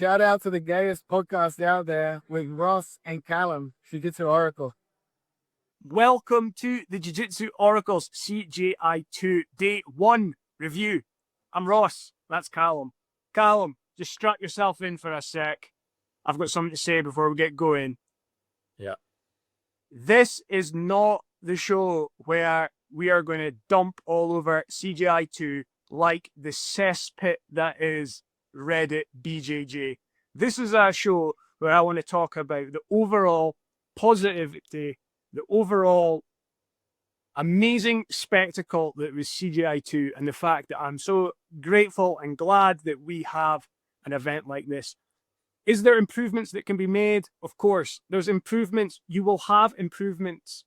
Shout out to the gayest podcast out there with Ross and Calum, Jiu Jitsu Oracle. Welcome to the Jiu Jitsu Oracle's CJI 2 Day 1 review. I'm Ross, that's Calum. Calum, just strap yourself in for a sec. I've got something to say before we get going. Yeah. This is not the show where we are going to dump all over CJI 2 like the cesspit that is Reddit BJJ. This is a show where I want to talk about the overall positivity, the overall amazing spectacle that was CJI 2, and the fact that I'm so grateful and glad that we have an event like this. Is there improvements that can be made? Of course, there's improvements. You will have improvements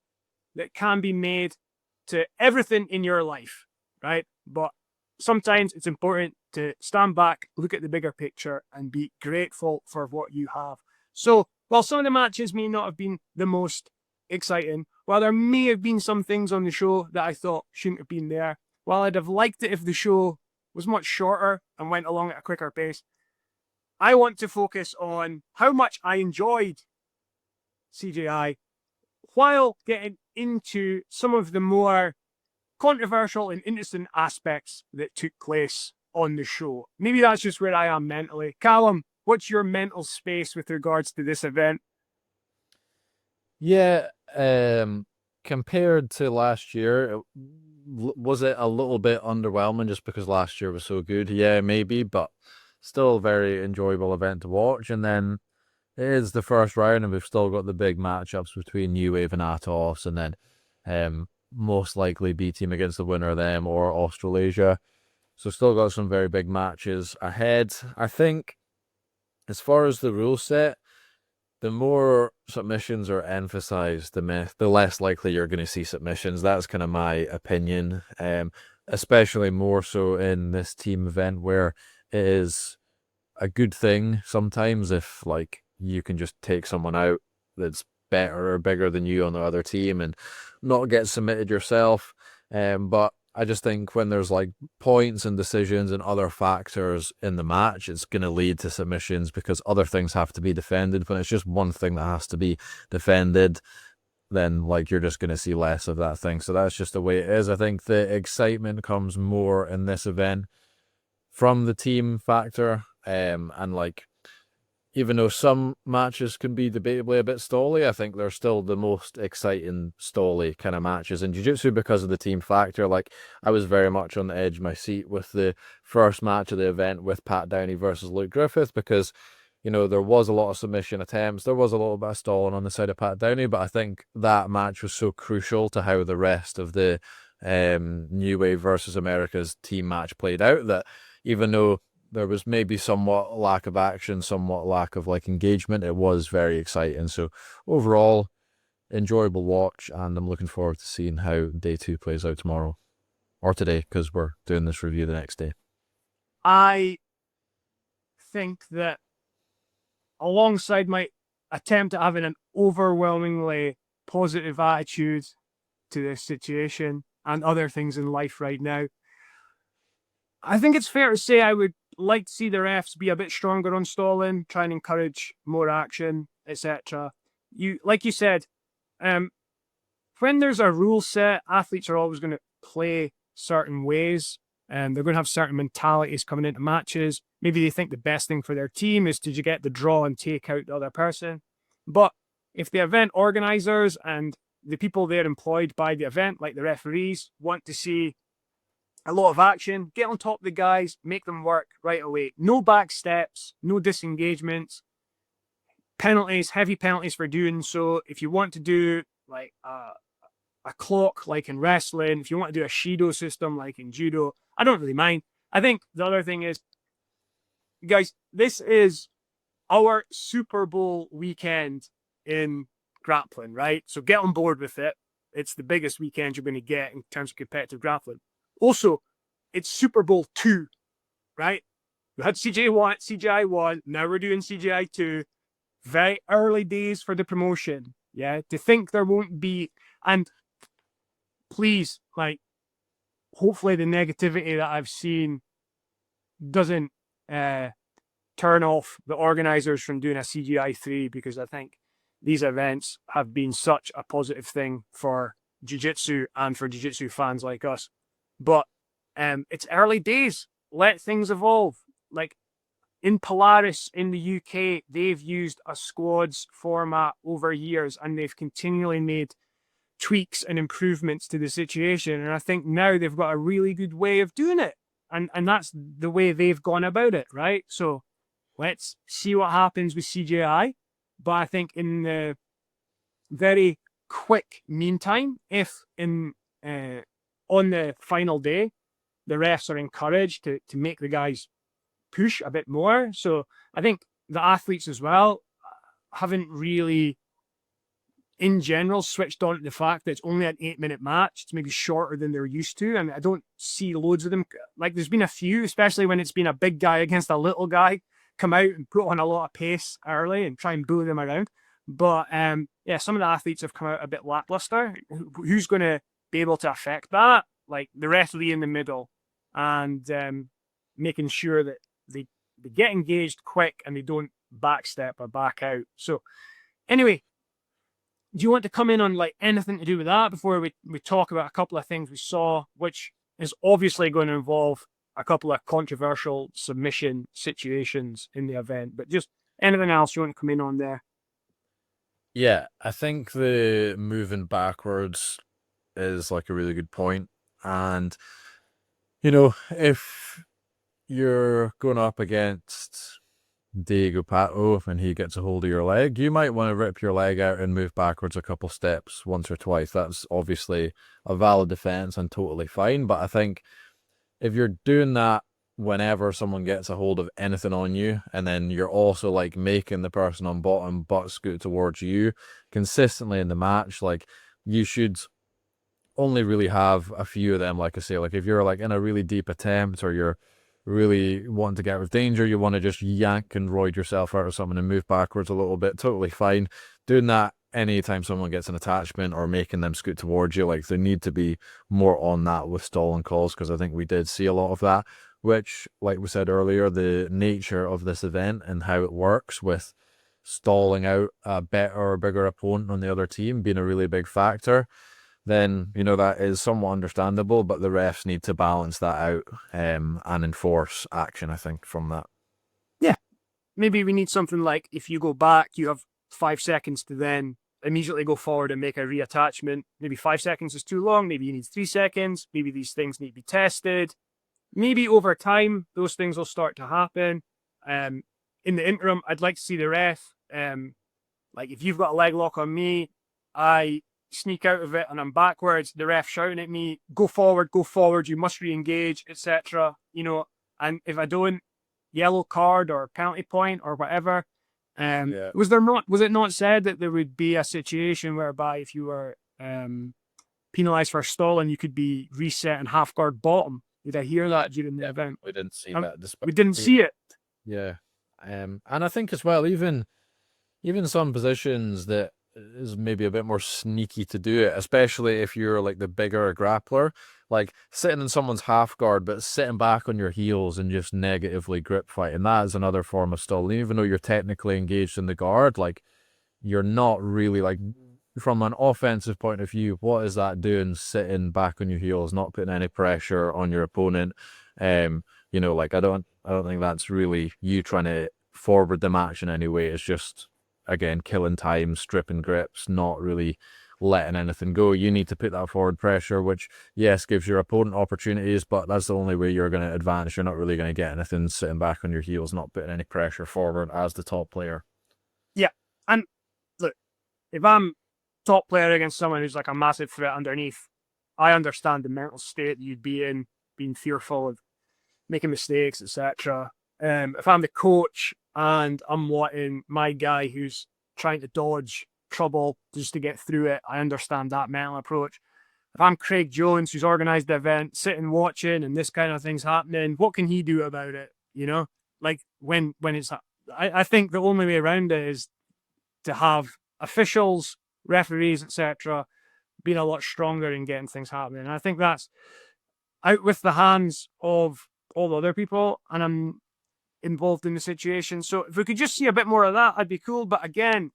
that can be made to everything in your life, right? But sometimes it's important to stand back, look at the bigger picture, and be grateful for what you have. So, while some of the matches may not have been the most exciting, while there may have been some things on the show that I thought shouldn't have been there, while I'd have liked it if the show was much shorter and went along at a quicker pace, I want to focus on how much I enjoyed CJI while getting into some of the more controversial and interesting aspects that took place on the show. Maybe that's just where I am mentally. Calum, what's your mental space with regards to this event? Yeah, compared to last year, was it a little bit underwhelming just because last year was so good? Yeah, maybe, but still a very enjoyable event to watch. And then it is the first round, and we've still got the big matchups between New Wave and Atos, and then most likely B team against the winner of them or Australasia. So still got some very big matches ahead. I think as far as the rule set, the more submissions are emphasized, the less likely you're going to see submissions. That's kind of my opinion, especially more so in this team event where it is a good thing sometimes if like you can just take someone out that's better or bigger than you on the other team and not get submitted yourself. But I just think when there's like points and decisions and other factors in the match, it's going to lead to submissions because other things have to be defended. When it's just one thing that has to be defended, then like you're just going to see less of that thing. So that's just the way it is. I think the excitement comes more in this event from the team factor. And like, even though some matches can be debatably a bit stally, I think they're still the most exciting stally kind of matches in Jiu-Jitsu because of the team factor. Like, I was very much on the edge of my seat with the first match of the event with Pat Downey versus Luke Griffith because, you know, there was a lot of submission attempts. There was a little bit of stalling on the side of Pat Downey, but I think that match was so crucial to how the rest of the New Wave versus America's team match played out that even though there was maybe somewhat lack of action, somewhat lack of like engagement, it was very exciting. So overall, enjoyable watch, and I'm looking forward to seeing how day 2 plays out tomorrow or today because we're doing this review the next day. I think that alongside my attempt at having an overwhelmingly positive attitude to this situation and other things in life right now, I think it's fair to say I would like to see the refs be a bit stronger on stalling, try and encourage more action, etc. Like you said, when there's a rule set, athletes are always going to play certain ways, and they're going to have certain mentalities coming into matches. Maybe they think the best thing for their team is to get the draw and take out the other person. But if the event organizers and the people they're employed by the event, like the referees, want to see a lot of action, get on top of the guys, make them work right away. No back steps, no disengagements, penalties, heavy penalties for doing so. If you want to do like a clock like in wrestling, if you want to do a Shido system like in judo, I don't really mind. I think the other thing is, guys, this is our Super Bowl weekend in grappling, right? So get on board with it. It's the biggest weekend you're going to get in terms of competitive grappling. Also, it's Super Bowl 2, right? We had CJI 1, now we're doing CJI 2. Very early days for the promotion, yeah? To think there won't be, and please, like, hopefully the negativity that I've seen doesn't turn off the organisers from doing a CJI 3, because I think these events have been such a positive thing for jiu-jitsu and for jiu-jitsu fans like us. But it's early days. Let things evolve. Like in Polaris in the UK, they've used a squads format over years, and they've continually made tweaks and improvements to the situation. And I think now they've got a really good way of doing it. And that's the way they've gone about it, right? So let's see what happens with CJI. But I think in the very quick meantime, if on the final day, the refs are encouraged to make the guys push a bit more. So I think the athletes as well haven't really, in general, switched on to the fact that it's only an 8-minute match. It's maybe shorter than they're used to. And I don't see loads of them. Like there's been a few, especially when it's been a big guy against a little guy, come out and put on a lot of pace early and try and bully them around. But yeah, some of the athletes have come out a bit lackluster. Who's going to be able to affect that? Like the referee in the middle and making sure that they get engaged quick and they don't backstep or back out. So anyway, do you want to come in on like anything to do with that before we talk about a couple of things we saw, which is obviously going to involve a couple of controversial submission situations in the event, but just anything else you want to come in on there? Yeah, I think the moving backwards is like a really good point. And, you know, if you're going up against Diego Pato and he gets a hold of your leg, you might want to rip your leg out and move backwards a couple steps once or twice. That's obviously a valid defense and totally fine. But I think if you're doing that whenever someone gets a hold of anything on you, and then you're also like making the person on bottom butt scoot towards you consistently in the match, like you should only really have a few of them. Like I say, like if you're like in a really deep attempt or you're really wanting to get out of danger, you want to just yank and roid yourself out of something and move backwards a little bit, totally fine. Doing that anytime someone gets an attachment or making them scoot towards you, like there need to be more on that with stalling calls, because I think we did see a lot of that, which, like we said earlier, the nature of this event and how it works with stalling out a better or bigger opponent on the other team being a really big factor, then, you know, that is somewhat understandable, but the refs need to balance that out and enforce action, I think, from that. Yeah. Maybe we need something like if you go back, you have 5 seconds to then immediately go forward and make a reattachment. Maybe 5 seconds is too long. Maybe you need 3 seconds. Maybe these things need to be tested. Maybe over time, those things will start to happen. In the interim, I'd like to see the ref. Like if you've got a leg lock on me, I sneak out of it and I'm backwards, the ref shouting at me, go forward, you must re-engage, etc. You know, and if I don't, yellow card or penalty point or whatever. Yeah. Was it not said that there would be a situation whereby if you were penalized for stalling, you could be reset and half guard bottom? Did I hear that during the event? We didn't see that. We didn't see it. Yeah. And I think as well, even some positions that is maybe a bit more sneaky to do it, especially if you're like the bigger grappler, like sitting in someone's half guard but sitting back on your heels and just negatively grip fight, and that is another form of stalling. Even though you're technically engaged in the guard, like you're not really, like from an offensive point of view, what is that doing sitting back on your heels, not putting any pressure on your opponent? You know, like I don't think that's really you trying to forward the match in any way. It's just, again, killing time, stripping grips, not really letting anything go. You need to put that forward pressure, which, yes, gives your opponent opportunities, but that's the only way you're going to advance. You're not really going to get anything sitting back on your heels, not putting any pressure forward as the top player. Yeah, and look, if I'm top player against someone who's like a massive threat underneath, I understand the mental state that you'd be in, being fearful of making mistakes, etc. If I'm the coach and I'm wanting my guy who's trying to dodge trouble just to get through it, I understand that mental approach. If I'm Craig Jones, who's organised the event, sitting watching and this kind of thing's happening, what can he do about it? You know, like when it's, I think the only way around it is to have officials, referees, etc., being a lot stronger in getting things happening. And I think that's out with the hands of all the other people. And involved in the situation. So if we could just see a bit more of that, I'd be cool. But again,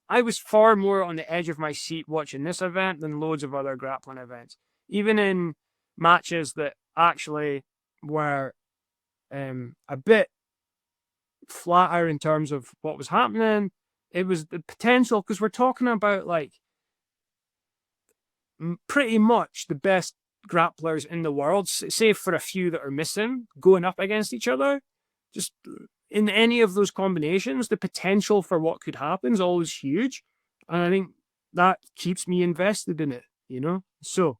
I was far more on the edge of my seat watching this event than loads of other grappling events. Even in matches that actually were a bit flatter in terms of what was happening, it was the potential, because we're talking about like pretty much the best grapplers in the world, save for a few that are missing, going up against each other. Just in any of those combinations, the potential for what could happen is always huge. And I think that keeps me invested in it, you know? So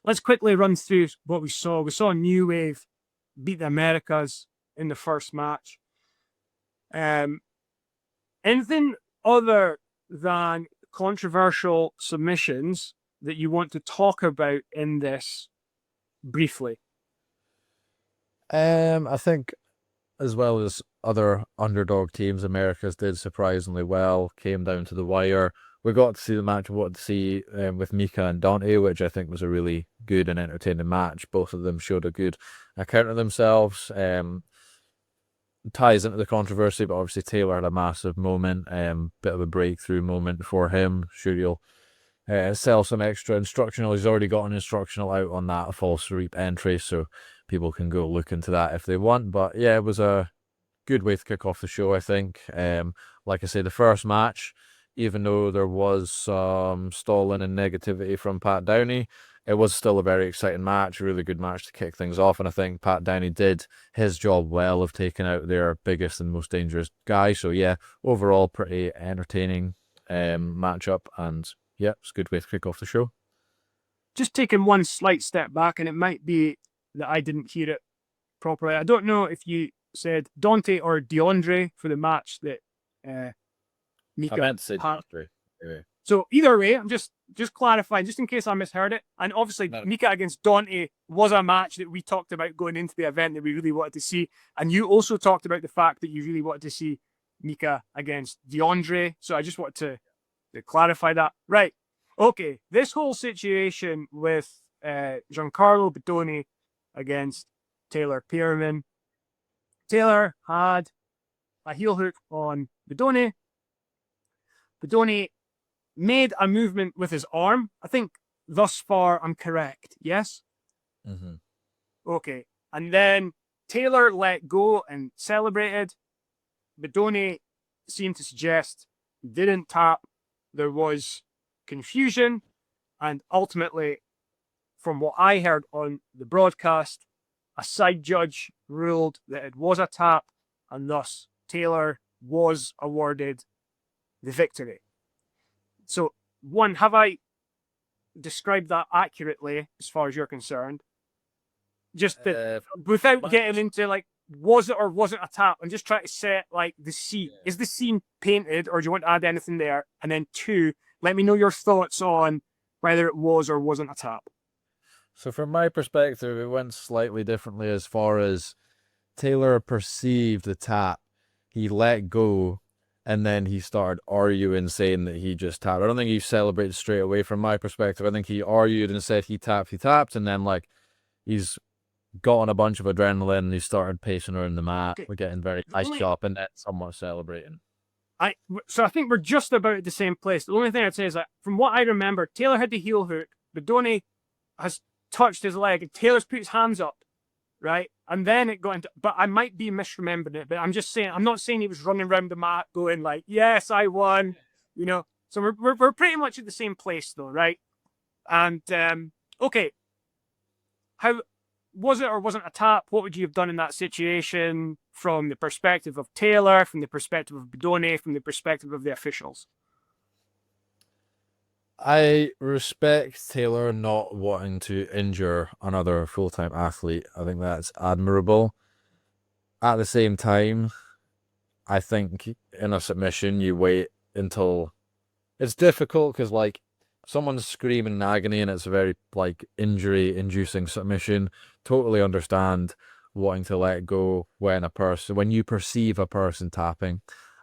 let's quickly run through what we saw. We saw New Wave beat the Americas in the first match. Anything other than controversial submissions that you want to talk about in this briefly? I think, as well as other underdog teams, Americas did surprisingly well, came down to the wire. We got to see the match we wanted to see with Mika and Dante, which I think was a really good and entertaining match. Both of them showed a good account of themselves. Ties into the controversy, but obviously Taylor had a massive moment, bit of a breakthrough moment for him. Sure, you'll sell some extra instructional. He's already got an instructional out on that false reap entry, so people can go look into that if they want. But yeah, it was a good way to kick off the show, I think. Like I say, the first match, even though there was some stalling and negativity from Pat Downey, it was still a very exciting match, a really good match to kick things off. And I think Pat Downey did his job well of taking out their biggest and most dangerous guy. So yeah, overall pretty entertaining matchup. And yeah, it's a good way to kick off the show. Just taking one slight step back, and it might be that I didn't hear it properly. I don't know if you said Dante or DeAndre for the match that Mika. I meant to say Dante. Anyway. So either way, I'm just clarifying, just in case I misheard it. And obviously, Mika against Dante was a match that we talked about going into the event that we really wanted to see. And you also talked about the fact that you really wanted to see Mika against DeAndre. So I just wanted to clarify that. Right. Okay. This whole situation with Giancarlo Bedoni against Taylor Pearman. Taylor had a heel hook on Bedoni. Bedoni made a movement with his arm. I think thus far I'm correct. Yes? Mm-hmm. Okay. And then Taylor let go and celebrated. Bedoni seemed to suggest didn't tap. There was confusion. And ultimately, from what I heard on the broadcast, a side judge ruled that it was a tap, and thus Taylor was awarded the victory. So, one, have I described that accurately as far as you're concerned? Just without getting into like, was it or wasn't a tap, and just try to set like the scene. Yeah. Is the scene painted, or do you want to add anything there? And then two, let me know your thoughts on whether it was or wasn't a tap. So from my perspective, it went slightly differently as far as Taylor perceived the tap. He let go, and then he started arguing, saying that he just tapped. I don't think he celebrated straight away from my perspective. I think he argued and said he tapped, and then like he's gotten a bunch of adrenaline and he started pacing around the mat. Okay. We're getting very nice job, and then somewhat celebrating. So I think we're just about at the same place. The only thing I'd say is that from what I remember, Taylor had the heel hook, Bedoni has touched his leg, and Taylor's put his hands up, right? And then it got into, but I might be misremembering it, but I'm just saying, I'm not saying he was running around the mat going like, yes, I won, you know? So we're pretty much at the same place though, right? And, okay. How was it or wasn't a tap? What would you have done in that situation from the perspective of Taylor, from the perspective of Bedoni, from the perspective of the officials? I respect Taylor not wanting to injure another full-time athlete. I think that's admirable. At the same time, I think in a submission, you wait until it's difficult because, like, someone's screaming in agony and it's a very, like, injury-inducing submission. Totally understand wanting to let go when you perceive a person tapping.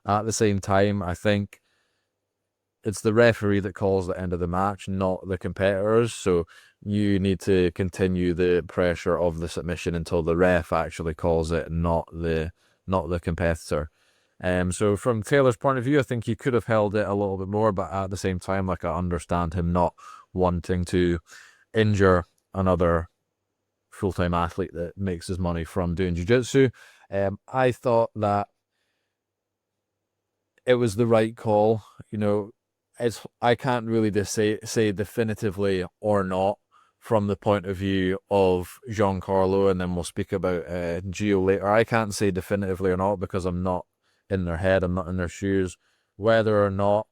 At the same time, I think it's the referee that calls the end of the match, not the competitors. So you need to continue the pressure of the submission until the ref actually calls it, not the competitor. So from Taylor's point of view, I think he could have held it a little bit more, but at the same time, like, I understand him not wanting to injure another full-time athlete that makes his money from doing jiu-jitsu. I thought that it was the right call. You know, I can't really just say definitively or not from the point of view of Giancarlo, and then we'll speak about Gio later. I can't say definitively or not because I'm not in their head, I'm not in their shoes, whether or not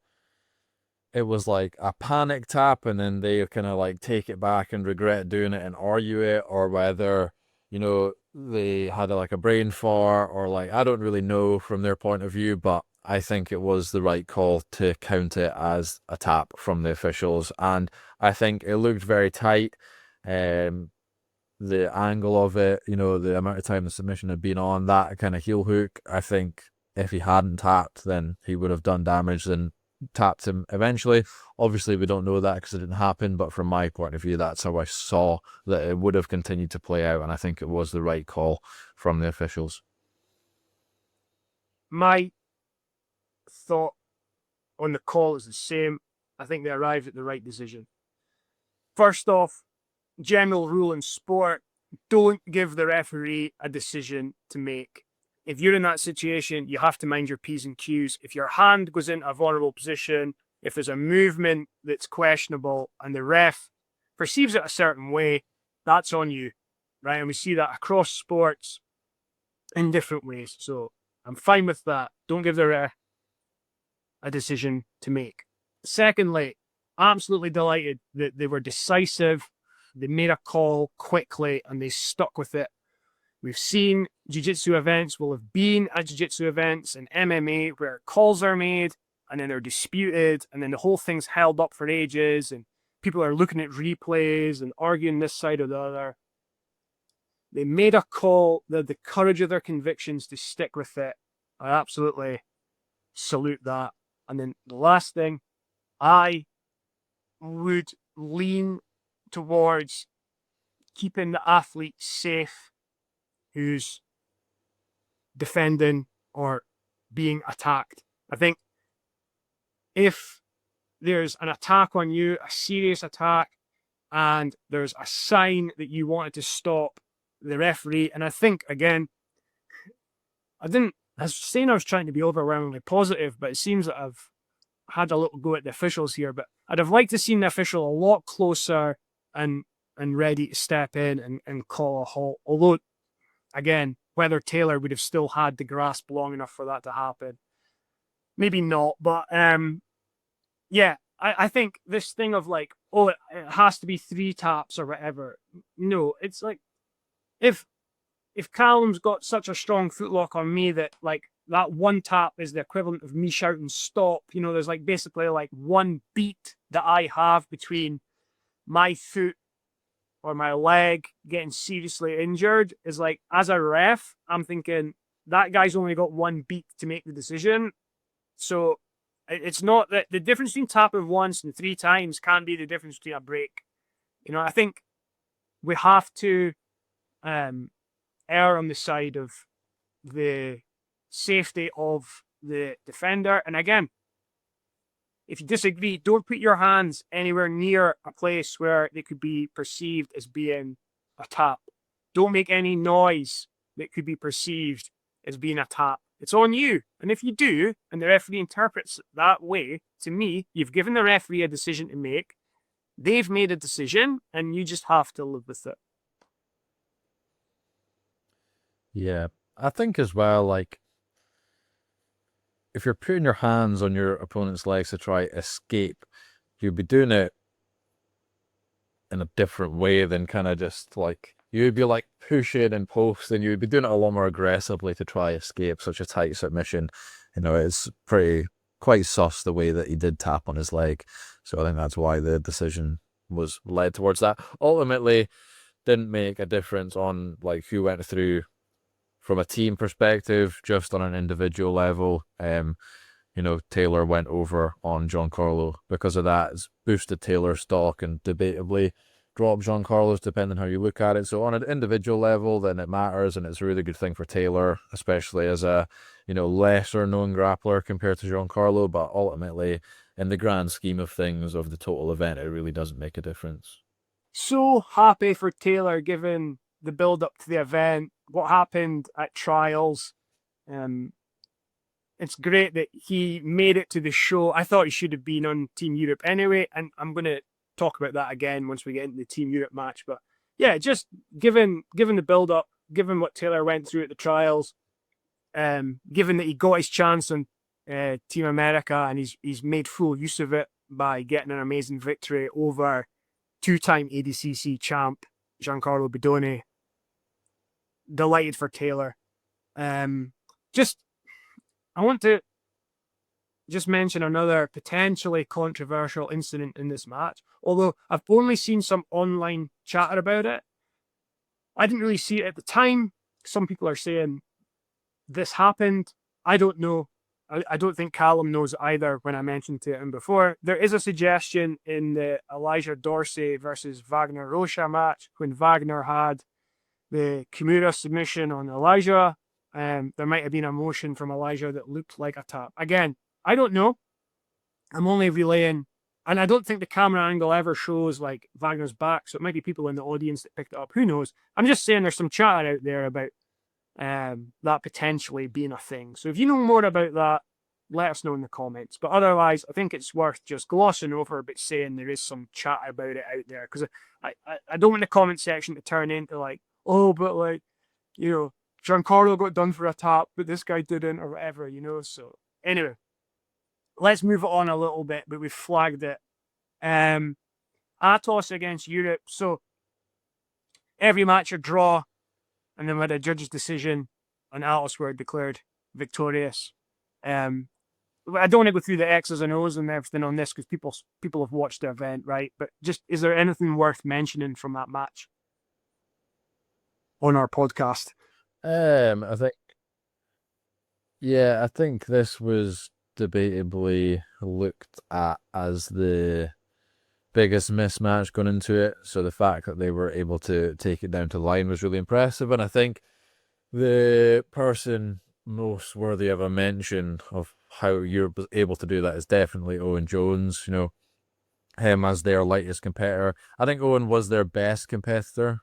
it was like a panic tap and then they kind of like take it back and regret doing it and argue it, or whether, you know, they had like a brain fart, or like, I don't really know from their point of view, but I think it was the right call to count it as a tap from the officials. And I think it looked very tight. The angle of it, you know, the amount of time the submission had been on, that kind of heel hook, I think if he hadn't tapped, then he would have done damage and tapped him eventually. Obviously, we don't know that because it didn't happen, but from my point of view, that's how I saw that it would have continued to play out, and I think it was the right call from the officials. My thought on the call is the same. I think they arrived at the right decision. First off, general rule in sport, don't give the referee a decision to make. If you're in that situation, you have to mind your P's and Q's. If your hand goes into a vulnerable position, if there's a movement that's questionable and the ref perceives it a certain way, that's on you, right? And we see that across sports in different ways. So I'm fine with that. Don't give the ref a decision to make. Secondly, absolutely delighted that they were decisive. They made a call quickly and they stuck with it. We've seen jiu-jitsu events, will have been at jiu-jitsu events and MMA where calls are made and then they're disputed and then the whole thing's held up for ages and people are looking at replays and arguing this side or the other. They made a call, they had the courage of their convictions to stick with it. I absolutely salute that. And then the last thing, I would lean towards keeping the athlete safe who's defending or being attacked. I think if there's an attack on you, a serious attack, and there's a sign that you wanted to stop the referee, and I think, again, I was saying I was trying to be overwhelmingly positive, but it seems that I've had a little go at the officials here, but I'd have liked to see the official a lot closer and ready to step in and call a halt. Although, again, whether Taylor would have still had the grasp long enough for that to happen, maybe not. But yeah, I think this thing of like, oh, it has to be 3 taps or whatever. No, it's like if Calum's got such a strong footlock on me that like that 1 tap is the equivalent of me shouting stop, you know, there's like basically like 1 beat that I have between my foot or my leg getting seriously injured, is like, as a ref, I'm thinking that guy's only got 1 beat to make the decision. So it's not that the difference between tapping once and 3 times can be the difference between a break. You know, I think we have to err on the side of the safety of the defender. And again, if you disagree, don't put your hands anywhere near a place where they could be perceived as being a tap. Don't make any noise that could be perceived as being a tap. It's on you. And if you do, and the referee interprets it that way, to me, you've given the referee a decision to make. They've made a decision, and you just have to live with it. Yeah, I think as well, like, if you're putting your hands on your opponent's legs to try escape, you'd be doing it in a different way than kind of just like, you'd be like pushing and posting, you'd be doing it a lot more aggressively to try escape such a tight submission. You know, it's quite sus the way that he did tap on his leg. So I think that's why the decision was led towards that. Ultimately, didn't make a difference on like who went through from a team perspective, just on an individual level. You know, Taylor went over on Giancarlo because of that. It's boosted Taylor's stock and debatably drop Giancarlo's, depending how you look at it. So on an individual level, then it matters, and it's a really good thing for Taylor, especially as a, lesser known grappler compared to Giancarlo. But ultimately, in the grand scheme of things of the total event, it really doesn't make a difference. So happy for Taylor given the build up to the event, what happened at trials. It's great that he made it to the show. I thought he should have been on Team Europe anyway, and I'm going to talk about that again once we get into the Team Europe match. But yeah, just given the build up, given what Taylor went through at the trials, given that he got his chance on Team America and he's made full use of it by getting an amazing victory over two-time ADCC champ Giancarlo Bidoni. Delighted for Taylor. I want to just mention another potentially controversial incident in this match. Although I've only seen some online chatter about it, I didn't really see it at the time. Some people are saying this happened. I don't know. I don't think Calum knows either when I mentioned to him before. There is a suggestion in the Elijah Dorsey versus Wagner Rocha match when Wagner had the Kimura submission on Elijah. There might have been a motion from Elijah that looked like a tap. Again, I don't know. I'm only relaying, and I don't think the camera angle ever shows like Wagner's back, so it might be people in the audience that picked it up. Who knows? I'm just saying there's some chatter out there about that potentially being a thing. So if you know more about that, let us know in the comments. But otherwise, I think it's worth just glossing over, but saying there is some chat about it out there, because I don't want the comment section to turn into like, oh, but like, Giancarlo got done for a tap, but this guy didn't, or whatever, So anyway, let's move it on a little bit, but we've flagged it. Atos against Europe. So every match a draw, and then we had a judge's decision, and Atos were declared victorious. I don't want to go through the X's and O's and everything on this because people have watched the event, right? But just, is there anything worth mentioning from that match on our podcast? I think this was debatably looked at as the biggest mismatch going into it. So the fact that they were able to take it down to line was really impressive. And I think the person most worthy of a mention of how you're able to do that is definitely Owen Jones. Him as their lightest competitor. I think Owen was their best competitor,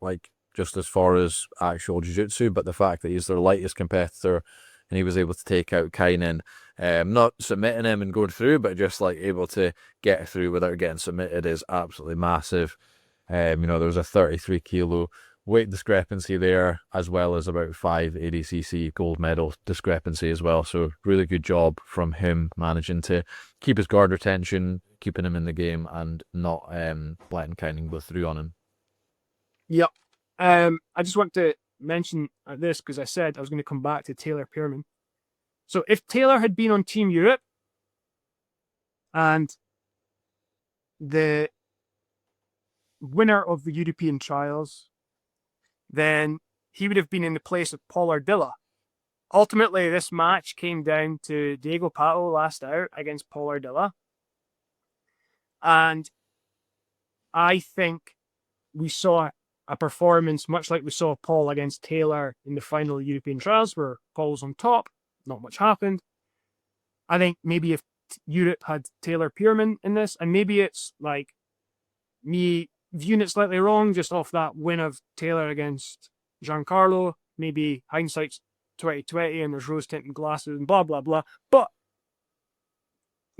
like just as far as actual jiu-jitsu, but the fact that he's their lightest competitor and he was able to take out Kynan, not submitting him and going through, but just like able to get through without getting submitted is absolutely massive. There was a 33 kilo weight discrepancy there, as well as about 5 ADCC gold medal discrepancy as well. So really good job from him managing to keep his guard retention, keeping him in the game, and not letting Kynan go through on him. Yep. I just want to mention this because I said I was going to come back to Taylor Pearman. So if Taylor had been on Team Europe and the winner of the European trials, then he would have been in the place of Paul Ardilla. Ultimately, this match came down to Diego Pato last out against Paul Ardilla. And I think we saw a performance much like we saw Paul against Taylor in the final European trials, where Paul was on top, not much happened. I think maybe if Europe had Taylor Pearman in this, and maybe it's like me viewing it slightly wrong just off that win of Taylor against Giancarlo, maybe hindsight's 2020 and there's rose-tinted glasses and blah, blah, blah. But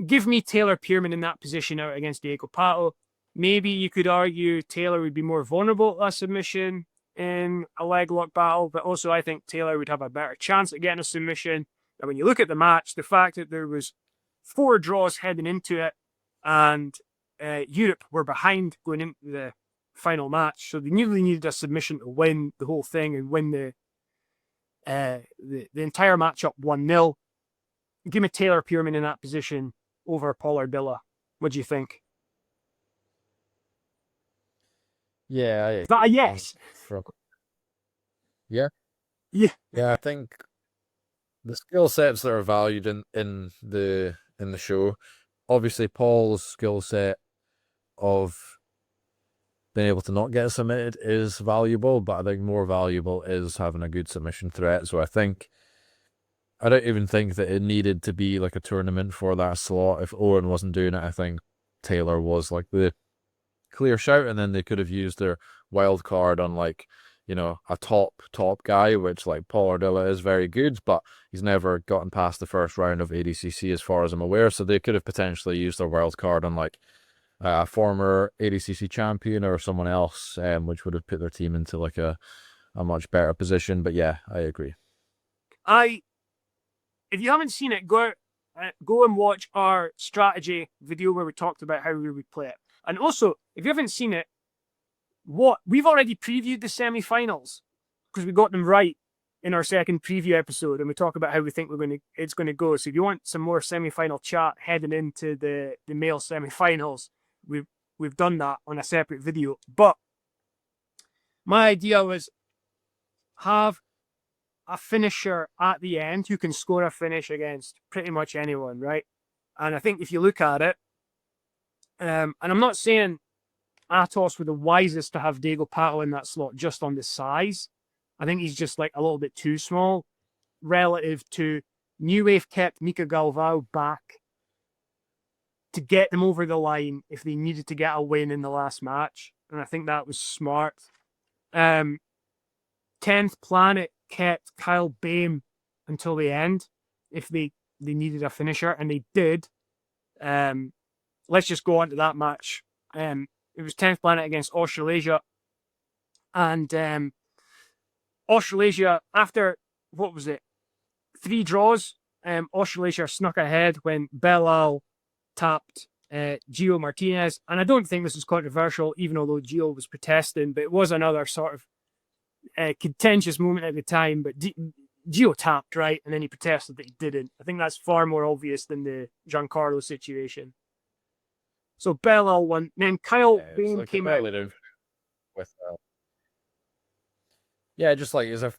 give me Taylor Pearman in that position out against Diego Pato. Maybe you could argue Taylor would be more vulnerable at a submission in a leg lock battle, but also I think Taylor would have a better chance at getting a submission. And when you look at the match, the fact that there was 4 draws heading into it and Europe were behind going into the final match, so they really needed a submission to win the whole thing and win the entire matchup 1-0. Give me Taylor Pearman in that position over Paul Ardilla. What do you think? Yeah. Is that a yes? Yeah. Yeah. Yeah, I think the skill sets that are valued in the show, obviously Paul's skill set of being able to not get submitted is valuable, but I think more valuable is having a good submission threat. So I don't even think that it needed to be like a tournament for that slot. If Owen wasn't doing it, I think Taylor was like the clear shout, and then they could have used their wild card on like, you know, a top guy, which like Paul Ardilla is very good, but he's never gotten past the first round of ADCC as far as I'm aware. So they could have potentially used their wild card on like a former ADCC champion or someone else, which would have put their team into like a much better position. But yeah, I agree. If you haven't seen it, go and watch our strategy video where we talked about how we would play it. And also, if you haven't seen it, we've already previewed the semi-finals because we got them right in our second preview episode, and we talk about how we think it's going to go. So if you want some more semi-final chat heading into the male semi-finals, we've done that on a separate video. But my idea was have a finisher at the end who can score a finish against pretty much anyone, right? And I think if you look at it, and I'm not saying Atos were the wisest to have Diego Pato in that slot just on the size. I think he's just like a little bit too small relative to New Wave kept Mika Galvao back to get them over the line if they needed to get a win in the last match. And I think that was smart. 10th Planet kept Kyle Bame until the end if they needed a finisher, and they did. Let's just go on to that match. It was 10th Planet against Australasia. And Australasia, after, 3 draws, Australasia snuck ahead when Belal tapped Gio Martinez. And I don't think this is controversial, even although Gio was protesting, but it was another sort of contentious moment at the time. But Gio tapped, right? And then he protested that he didn't. I think that's far more obvious than the Giancarlo situation. So Belal won. Then Kyle Bame like came out. With, just like it's a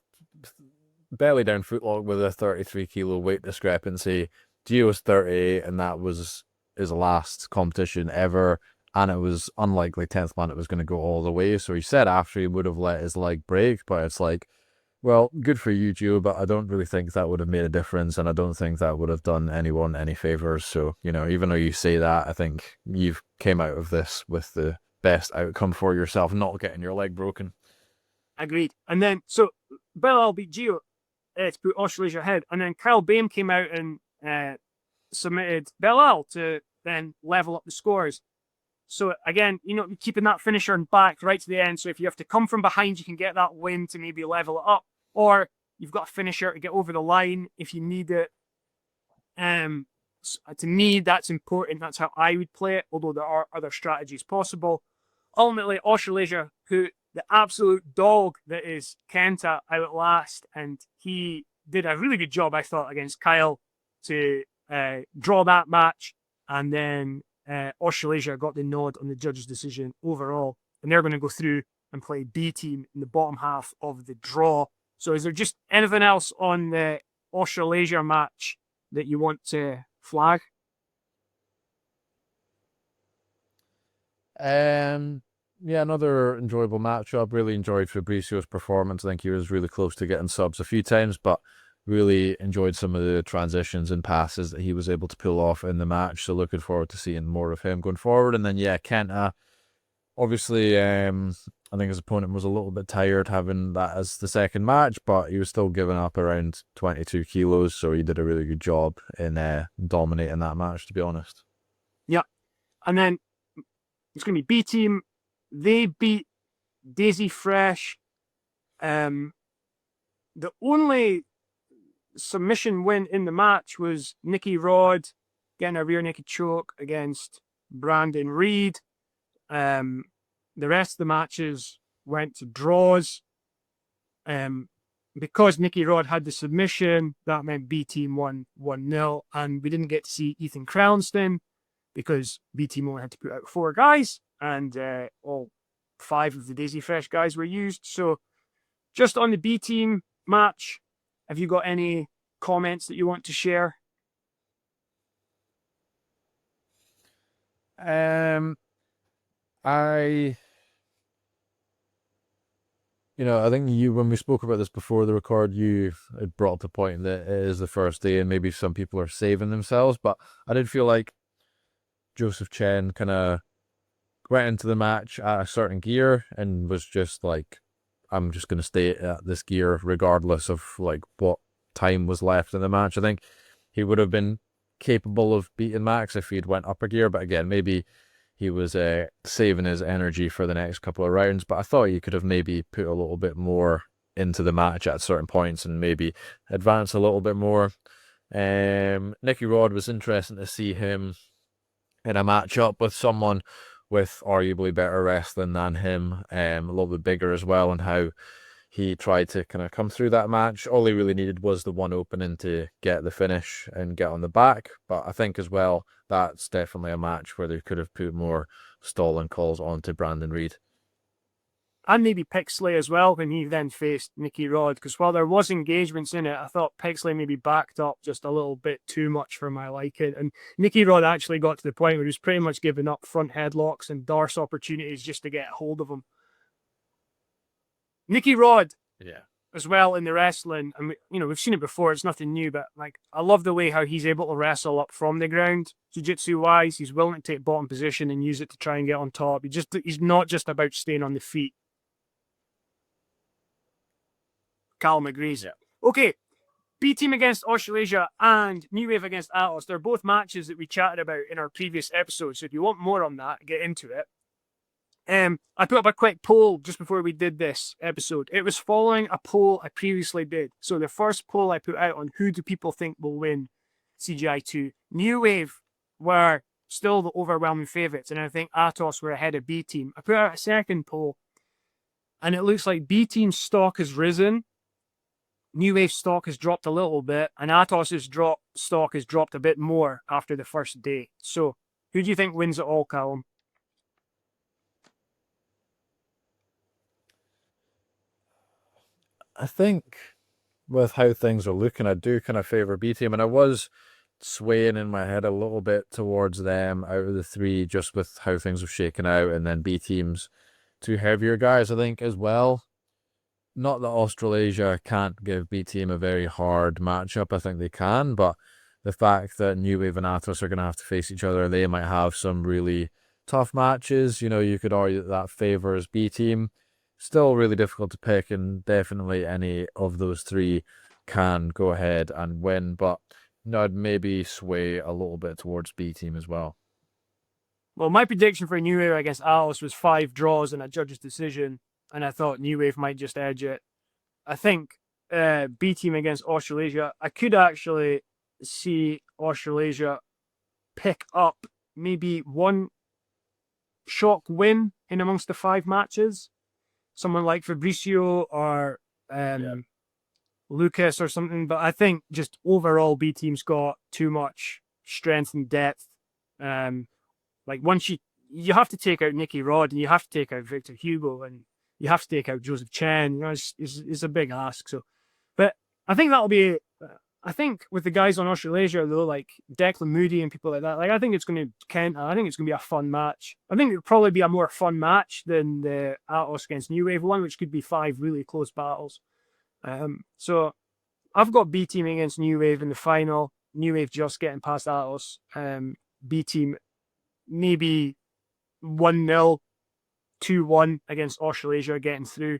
belly down footlong with a 33 kilo weight discrepancy. Gio was 38, and that was his last competition ever. And it was unlikely 10th Planet was going to go all the way. So he said after he would have let his leg break, but it's like, well, good for you, Gio, but I don't really think that would have made a difference, and I don't think that would have done anyone any favors. So, you know, even though you say that, I think you've came out of this with the best outcome for yourself, not getting your leg broken. Agreed. And then, so Belal beat Gio to put Australasia ahead, and then Kyle Bame came out and submitted Belal to then level up the scores. So again, you know, keeping that finisher in back right to the end. So if you have to come from behind, you can get that win to maybe level it up. Or you've got a finisher to get over the line if you need it. To me, that's important. That's how I would play it, although there are other strategies possible. Ultimately, Australasia, who the absolute dog that is Kenta, out at last, and he did a really good job, I thought, against Kyle to draw that match. And then Australasia got the nod on the judge's decision overall, and they're going to go through and play B team in the bottom half of the draw. So is there just anything else on the Australasia match that you want to flag? Yeah, another enjoyable matchup. Really enjoyed Fabrizio's performance. I think he was really close to getting subs a few times, but really enjoyed some of the transitions and passes that he was able to pull off in the match. So looking forward to seeing more of him going forward. And then, yeah, Kenta, obviously, I think his opponent was a little bit tired having that as the second match, but he was still giving up around 22 kilos. So he did a really good job in dominating that match, to be honest. Yeah. And then it's going to be B team. They beat Daisy Fresh. The only submission win in the match was Nikki Rod getting a rear naked choke against Brandon Reed. The rest of the matches went to draws. Because Nikki Rod had the submission, that meant B team won 1-0, and we didn't get to see Ethan Crownston because B team only had to put out 4 guys, and all 5 of the Daisy Fresh guys were used. So just on the B team match, have you got any comments that you want to share? I I think when we spoke about this before the record, you had brought up the point that it is the first day and maybe some people are saving themselves, but I did feel like Joseph Chen kind of went into the match at a certain gear and was just like, I'm just going to stay at this gear regardless of like what time was left in the match. I think he would have been capable of beating Max if he'd went up a gear, but again, maybe he was saving his energy for the next couple of rounds. But I thought he could have maybe put a little bit more into the match at certain points and maybe advance a little bit more. Nicky Rod was interesting to see him in a matchup with someone with arguably better wrestling than him, a little bit bigger as well, and how he tried to kind of come through that match. All he really needed was the one opening to get the finish and get on the back. But I think as well, that's definitely a match where they could have put more stalling calls onto Brandon Reed. And maybe Pixley as well when he then faced Nicky Rod, because while there was engagements in it, I thought Pixley maybe backed up just a little bit too much for my liking. And Nicky Rod actually got to the point where he was pretty much giving up front headlocks and Darce opportunities just to get a hold of him. Nicky Rod, as well in the wrestling, and we've seen it before. It's nothing new, but like I love the way how he's able to wrestle up from the ground, jiu-jitsu wise. He's willing to take bottom position and use it to try and get on top. He's not just about staying on the feet. Calum agrees. Yeah. Okay, B Team against Australasia and New Wave against Atos. They're both matches that we chatted about in our previous episode. So if you want more on that, get into it. I put up a quick poll just before we did this episode. It was following a poll I previously did. So the first poll I put out on who do people think will win CJI 2. New Wave were still the overwhelming favourites, and I think Atos were ahead of B Team. I put out a second poll, and it looks like B Team's stock has risen. New Wave stock has dropped a little bit, and Atos's stock has dropped a bit more after the first day. So, who do you think wins it all, Calum? I think with how things are looking, I do kind of favour B Team, and I was swaying in my head a little bit towards them out of the three, just with how things have shaken out, and then B Team's two heavier guys, I think, as well. Not that Australasia can't give B Team a very hard matchup. I think they can, but the fact that New Wave and Atos are going to have to face each other, they might have some really tough matches. You could argue that favours B Team. Still really difficult to pick, and definitely any of those three can go ahead and win, but I'd maybe sway a little bit towards B Team as well. Well, my prediction for New Wave against Atos was 5 draws and a judge's decision, and I thought New Wave might just edge it. I think B Team against Australasia, I could actually see Australasia pick up maybe one shock win in amongst the 5 matches. Someone like Fabricio or Lucas or something. But I think just overall B Team's got too much strength and depth. Like once you have to take out Nicky Rod, and you have to take out Victor Hugo, and you have to take out Joseph Chen. It's a big ask. So, but I think that'll be. I think with the guys on Australasia though, like Declan Moody and people like that, like I think it's going to be a fun match. I think it'll probably be a more fun match than the Atos against New Wave one, which could be 5 really close battles. So I've got B Team against New Wave in the final. New Wave just getting past Atos. B Team maybe 1-0, 2-1 against Australasia getting through,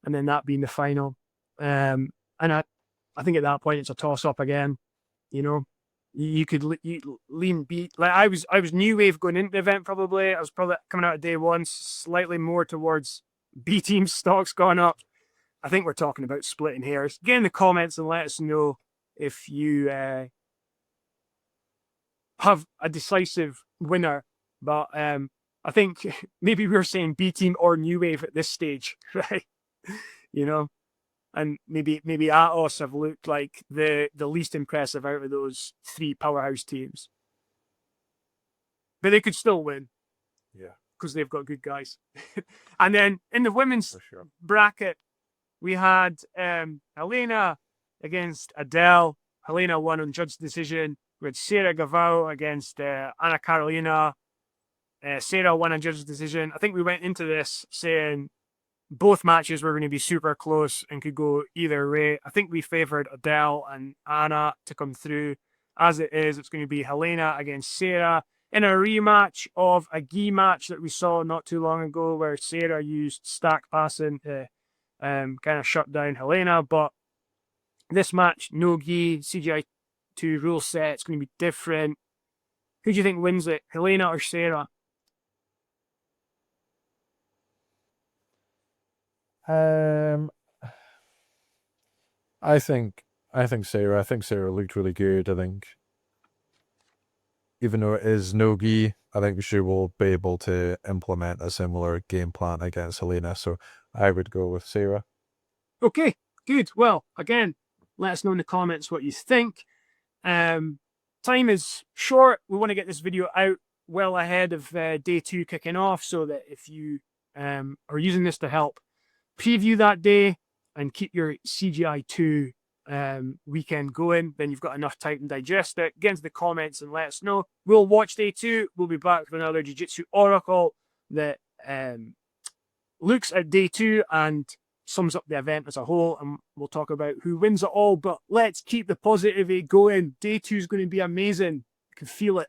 and then that being the final. And I think at that point it's a toss-up again. You could lean B. Like I was New Wave going into the event probably. I was probably coming out of day one slightly more towards B Team's stocks gone up. I think we're talking about splitting hairs. Get in the comments and let us know if you have a decisive winner. But I think maybe we're saying B Team or New Wave at this stage, right? And maybe Atos have looked like the least impressive out of those 3 powerhouse teams. But they could still win. Yeah. Because they've got good guys. And then in the women's bracket, we had Helena against Adele. Helena won on judge decision. We had Sarah Gavau against Anna Carolina. Sarah won on judge decision. I think we went into this saying both matches were going to be super close and could go either way. I think we favoured Adele and Anna to come through. As it is, it's going to be Helena against Sarah in a rematch of a gi match that we saw not too long ago where Sarah used stack passing to kind of shut down Helena. But this match, no gi, CJI 2 rule set, it's going to be different. Who do you think wins it, Helena or Sarah? I think Sarah. I think Sarah looked really good. I think even though it is no gi, I think she will be able to implement a similar game plan against Helena. So I would go with Sarah. Okay, good. Well, again, let us know in the comments what you think. Time is short. We want to get this video out well ahead of day 2 kicking off, so that if you are using this to help preview that day and keep your CJI 2 weekend going, then you've got enough time to digest it. Get into the comments and let us know. We'll watch day 2. We'll be back with another Jiu Jitsu Oracle that looks at day 2 and sums up the event as a whole, and we'll talk about who wins it all. But let's keep the positivity going. Day 2 is going to be amazing. You can feel it.